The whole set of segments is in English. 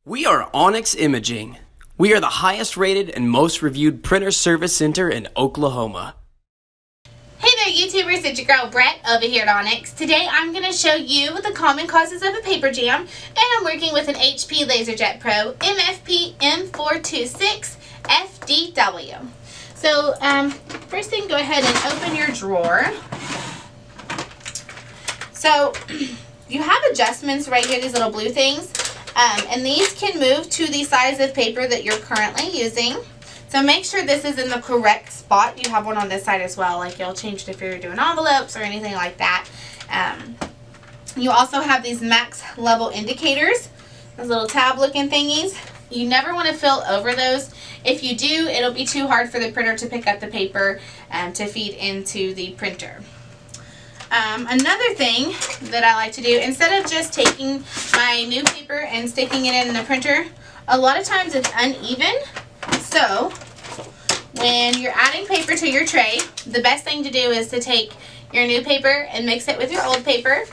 We are Onyx Imaging. We are the highest rated and most reviewed printer service center in Oklahoma. Hey there YouTubers, it's your girl Brett over here at Onyx. Today I'm going to show you the common causes of a paper jam, and I'm working with an HP LaserJet Pro MFP-M426fdw. So first thing, go ahead and open your drawer. So you have adjustments right here, these little blue things. And these can move to the size of paper that you're currently using. So make sure this is in the correct spot. You have one on this side as well, like you'll change it if you're doing envelopes or anything like that. You also have these max level indicators, those little tab looking thingies. You never want to fill over those. If you do, it'll be too hard for the printer to pick up the paper to feed into the printer. Another thing that I like to do, instead of just taking my new paper and sticking it in the printer, a lot of times it's uneven. So when you're adding paper to your tray, the best thing to do is to take your new paper and mix it with your old paper.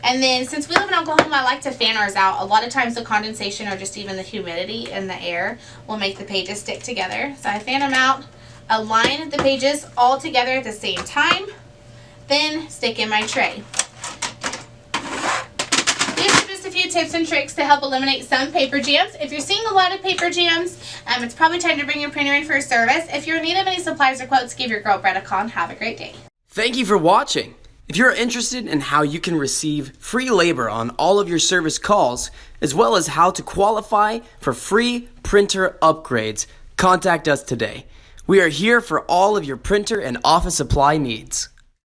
And then since we live in Oklahoma, I like to fan ours out. A lot of times the condensation or just even the humidity in the air will make the pages stick together. So I fan them out, align the pages all together at the same time, then stick in my tray. These are just a few tips and tricks to help eliminate some paper jams. If you're seeing a lot of paper jams, it's probably time to bring your printer in for a service. If you're in need of any supplies or quotes, give your girl Brett a call and have a great day. Thank you for watching. If you're interested in how you can receive free labor on all of your service calls, as well as how to qualify for free printer upgrades, contact us today. We are here for all of your printer and office supply needs.